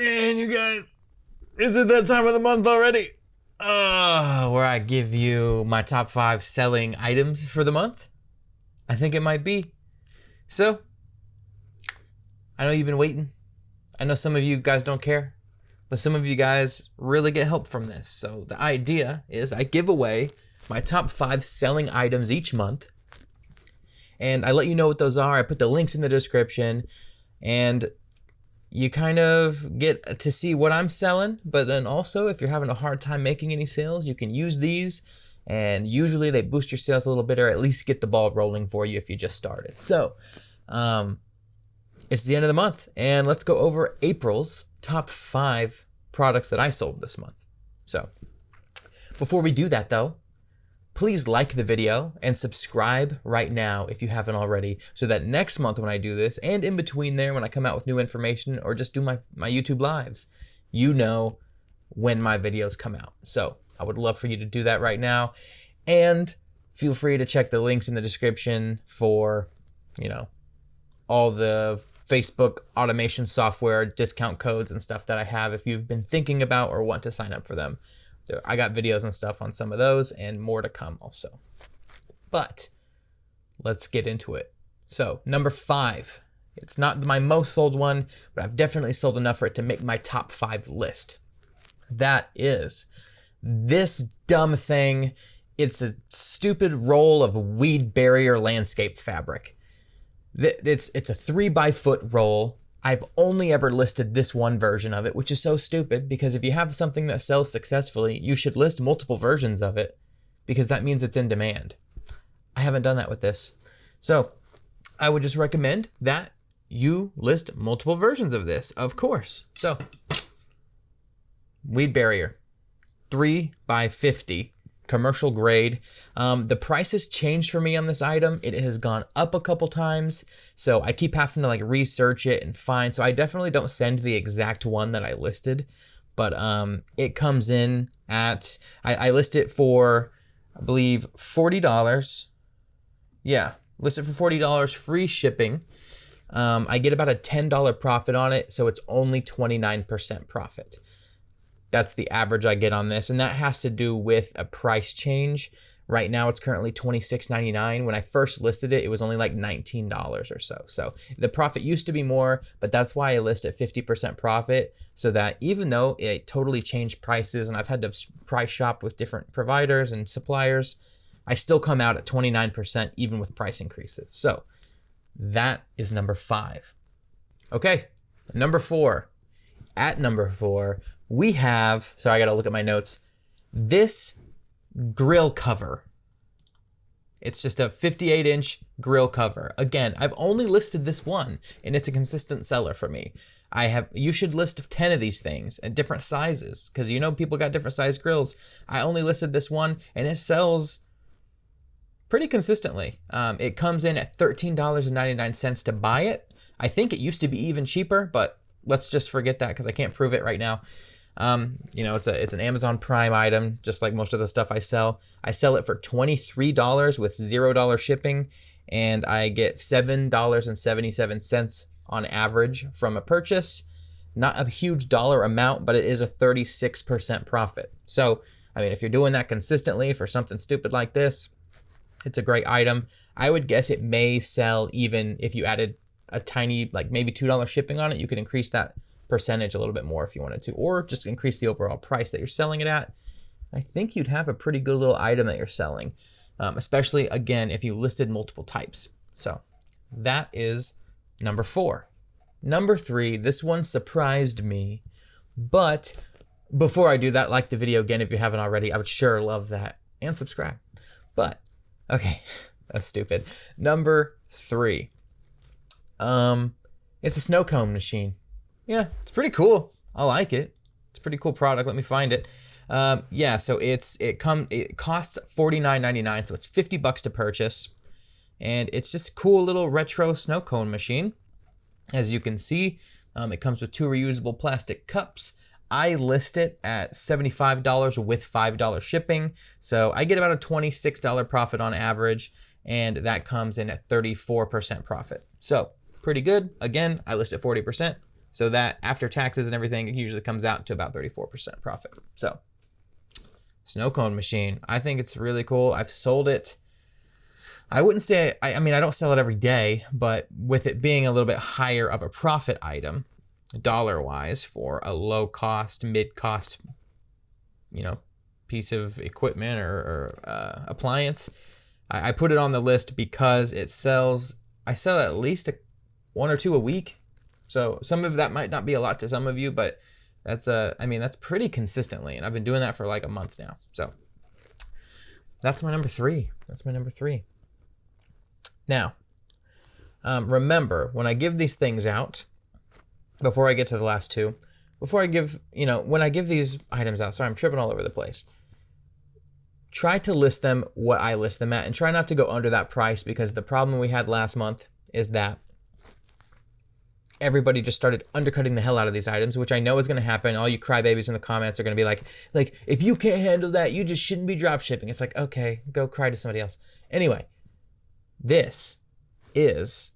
Man, you guys, is it that time of the month already? Where I give you my top 5 selling items for the month? I think it might be. So, I know you've been waiting. I know some of you guys don't care, but some of you guys really get help from this. So the idea is I give away my top 5 selling items each month, and I let you know what those are. I put the links in the description, and you kind of get to see what I'm selling, but then also if you're having a hard time making any sales, you can use these, and usually they boost your sales a little bit or at least get the ball rolling for you if you just started. So it's the end of the month, and let's go over April's top 5 products that I sold this month. So before we do that though, please like the video and subscribe right now if you haven't already, so that next month when I do this, and in between there when I come out with new information or just do my YouTube lives, you know when my videos come out. So I would love for you to do that right now, and feel free to check the links in the description for, you know, all the Facebook automation software discount codes and stuff that I have if you've been thinking about or want to sign up for them. So I got videos and stuff on some of those and more to come also. But let's get into it. So number 5, it's not my most sold one, but I've definitely sold enough for it to make my top 5 list. That is this dumb thing. It's a stupid roll of weed barrier landscape fabric. It's a 3x-foot roll. I've only ever listed this one version of it, which is so stupid, because if you have something that sells successfully, you should list multiple versions of it, because that means it's in demand. I haven't done that with this. So I would just recommend that you list multiple versions of this, of course. So weed barrier, 3x50. Commercial grade. The price has changed for me on this item. It has gone up a couple times, so I keep having to like research it and find. So I definitely don't send the exact one that I listed, but it comes in at, I list it for, I believe, $40. Yeah, list it for $40, free shipping. I get about a $10 profit on it, so it's only 29% profit. That's the average I get on this, and that has to do with a price change. Right now, it's currently $26.99. When I first listed it, it was only like $19 or so. So the profit used to be more, but that's why I list at 50% profit, so that even though it totally changed prices and I've had to price shop with different providers and suppliers, I still come out at 29% even with price increases. So that is number 5. Okay, number 4. At number 4, we have, sorry, I gotta look at my notes, this grill cover. It's just a 58-inch grill cover. Again, I've only listed this one, and it's a consistent seller for me. You should list 10 of these things at different sizes, because you know people got different size grills. I only listed this one, and it sells pretty consistently. It comes in at $13.99 to buy it. I think it used to be even cheaper, but let's just forget that because I can't prove it right now. You know, it's an Amazon Prime item, just like most of the stuff I sell. I sell it for $23 with $0 shipping, and I get $7.77 on average from a purchase. Not a huge dollar amount, but it is a 36% profit. So, I mean, if you're doing that consistently for something stupid like this, it's a great item. I would guess it may sell even if you added a tiny, like maybe $2 shipping on it. You could increase that percentage a little bit more if you wanted to, or just increase the overall price that you're selling it at. I think you'd have a pretty good little item that you're selling, especially again if you listed multiple types. So that is number 4. Number 3, this one surprised me, but before I do that, like the video again if you haven't already. I would sure love that, and subscribe. But okay, that's stupid. Number 3. It's a snow cone machine. Yeah, it's pretty cool. I like it. It's a pretty cool product. Let me find it. Yeah, so it costs $49.99, so it's $50 to purchase, and it's just a cool little retro snow cone machine. As you can see, it comes with 2 reusable plastic cups. I list it at $75 with $5 shipping, so I get about a $26 profit on average, and that comes in at 34% profit. So pretty good. Again, I list at 40%, So that after taxes and everything, it usually comes out to about 34% profit. So snow cone machine, I think it's really cool. I've sold it. I wouldn't say, I mean, I don't sell it every day, but with it being a little bit higher of a profit item, dollar-wise, for a low-cost, mid-cost, you know, piece of equipment or appliance, I put it on the list because it sells, I sell at least one or two a week. So some of that might not be a lot to some of you, but that's I mean, that's pretty consistently, and I've been doing that for like a month now. So that's my number 3. That's my number 3. Now, remember, when I give these things out, before I get to the last two, before I give, you know, when I give these items out, sorry, I'm tripping all over the place, try to list them what I list them at, and try not to go under that price, because the problem we had last month is that everybody just started undercutting the hell out of these items, which I know is going to happen. All you crybabies in the comments are going to be like, if you can't handle that, you just shouldn't be drop shipping. It's like, okay, go cry to somebody else. Anyway, this is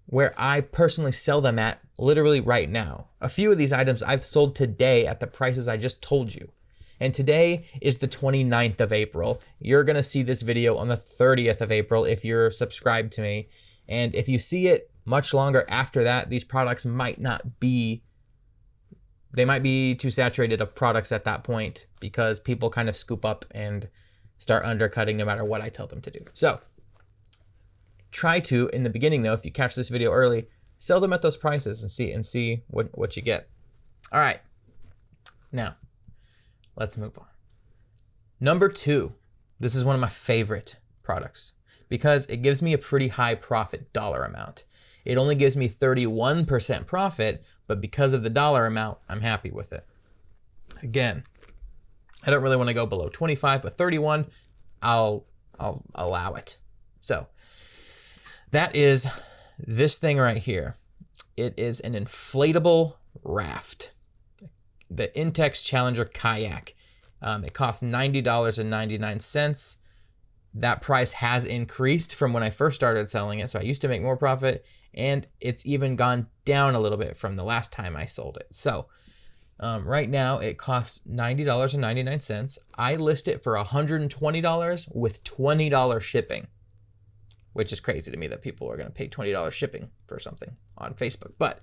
where I personally sell them at literally right now. A few of these items I've sold today at the prices I just told you. And today is the 29th of April. You're going to see this video on the 30th of April if you're subscribed to me. And if you see it much longer after that, these products might not be, they might be too saturated of products at that point, because people kind of scoop up and start undercutting no matter what I tell them to do. So try to, in the beginning though, if you catch this video early, sell them at those prices and see what you get. All right, now let's move on. Number 2, this is one of my favorite products because it gives me a pretty high profit dollar amount. It only gives me 31% profit, but because of the dollar amount, I'm happy with it. Again, I don't really want to go below 25, but 31, I'll allow it. So that is this thing right here. It is an inflatable raft, the Intex Challenger kayak. It costs $90.99. That price has increased from when I first started selling it. So I used to make more profit, and it's even gone down a little bit from the last time I sold it. So right now it costs $90.99. I list it for $120 with $20 shipping, which is crazy to me that people are going to pay $20 shipping for something on Facebook. But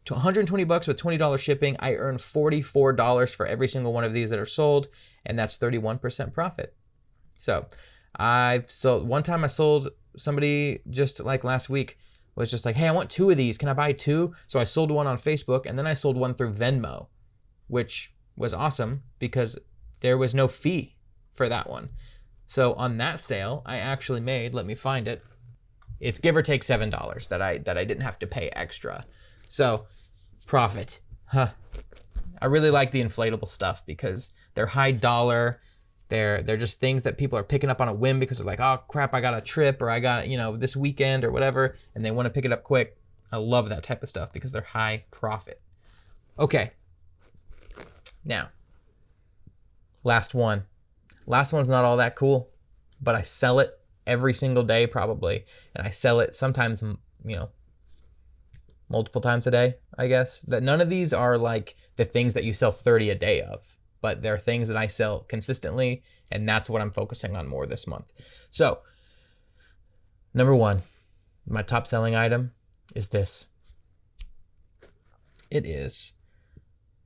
to $120 with $20 shipping, I earn $44 for every single one of these that are sold, and that's 31% profit. So one time I sold somebody just like last week was just like, hey, I want 2 of these. Can I buy 2? So I sold one on Facebook, and then I sold one through Venmo, which was awesome because there was no fee for that one. So on that sale, I actually made, let me find it. It's give or take $7 that I didn't have to pay extra. So profit. I really like the inflatable stuff because they're high dollar. They're just things that people are picking up on a whim because they're like, oh crap, I got a trip, or I got, you know, this weekend or whatever, and they want to pick it up quick. I love that type of stuff because they're high profit. Okay. Now, last one. Last one's not all that cool, but I sell it every single day probably. And I sell it sometimes, you know, multiple times a day, I guess. That none of these are like the things that you sell 30 a day of, but they're things that I sell consistently, and that's what I'm focusing on more this month. So, number 1, my top selling item is this. It is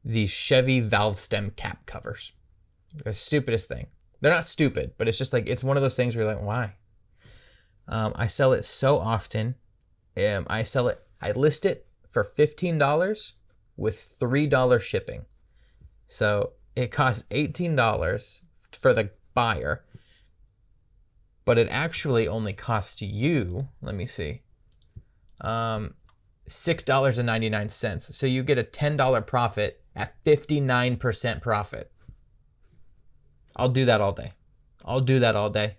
the Chevy valve stem cap covers. The stupidest thing. They're not stupid, but it's just like, it's one of those things where you're like, why? I sell it so often. I list it for $15 with $3 shipping. So it costs $18 for the buyer, but it actually only costs you, let me see, $6.99. So you get a $10 profit at 59% profit. I'll do that all day. I'll do that all day.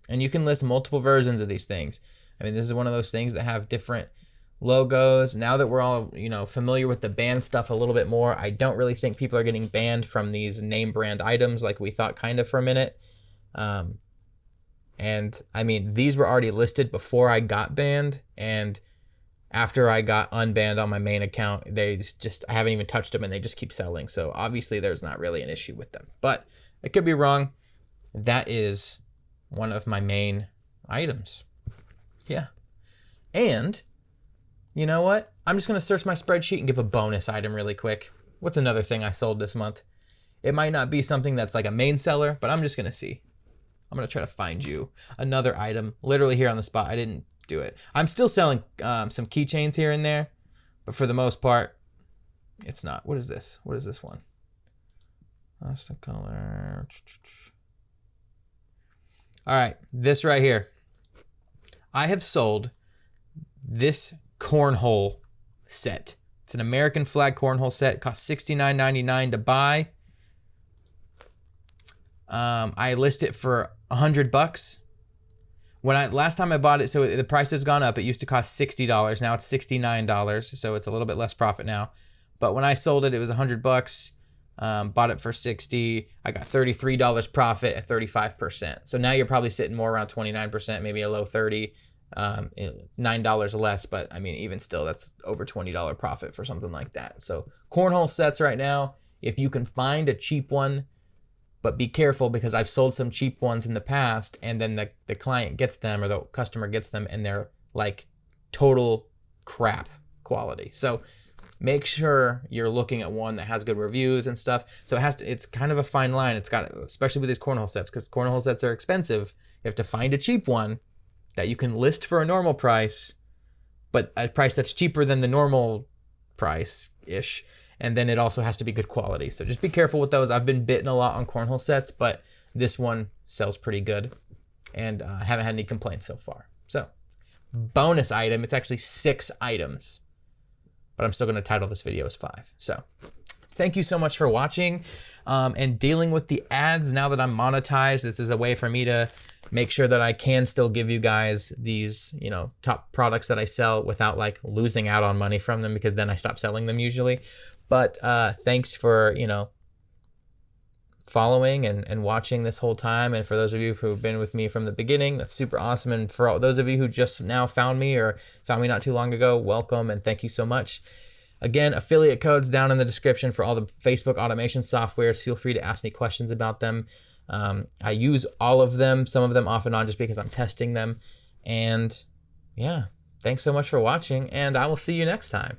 And you can list multiple versions of these things. I mean, this is one of those things that have different logos. Now that we're all, you know, familiar with the ban stuff a little bit more, I don't really think people are getting banned from these name brand items like we thought kind of for a minute. And I mean, these were already listed before I got banned, and after I got unbanned on my main account, I haven't even touched them and they just keep selling. So obviously there's not really an issue with them, but I could be wrong. That is one of my main items. Yeah. And you know what? I'm just going to search my spreadsheet and give a bonus item really quick. What's another thing I sold this month? It might not be something that's like a main seller, but I'm just going to see. I'm going to try to find you another item literally here on the spot. I didn't do it. I'm still selling some keychains here and there, but for the most part, it's not. What is this? What is this one? That's the color. All right, this right here. I have sold this cornhole set. It's an American flag cornhole set. It costs $69.99 to buy. I list it for $100. Last time I bought it, so the price has gone up. It used to cost $60. Now it's $69. So it's a little bit less profit now. But when I sold it, it was $100. Bought it for $60. I got $33 profit at 35%. So now you're probably sitting more around 29%, maybe a low 30. $9 less, but I mean, even still, that's over $20 profit for something like that. So cornhole sets right now, if you can find a cheap one, but be careful because I've sold some cheap ones in the past and then the client gets them or the customer gets them and they're like total crap quality. So make sure you're looking at one that has good reviews and stuff. So it's kind of a fine line. It's got, especially with these cornhole sets, because cornhole sets are expensive. You have to find a cheap one that you can list for a normal price, but a price that's cheaper than the normal price-ish. And then it also has to be good quality. So just be careful with those. I've been bitten a lot on cornhole sets, but this one sells pretty good. And I haven't had any complaints so far. So bonus item, it's actually 6 items. But I'm still going to title this video as 5. So thank you so much for watching and dealing with the ads. Now that I'm monetized, this is a way for me to make sure that I can still give you guys these, top products that I sell without like losing out on money from them, because then I stop selling them usually. But thanks for, following and watching this whole time. And for those of you who've been with me from the beginning, that's super awesome. And for all those of you who just now found me or found me not too long ago, welcome and thank you so much. Again, affiliate codes down in the description for all the Facebook automation softwares. Feel free to ask me questions about them. I use all of them, some of them off and on just because I'm testing them. And yeah, thanks so much for watching, and I will see you next time.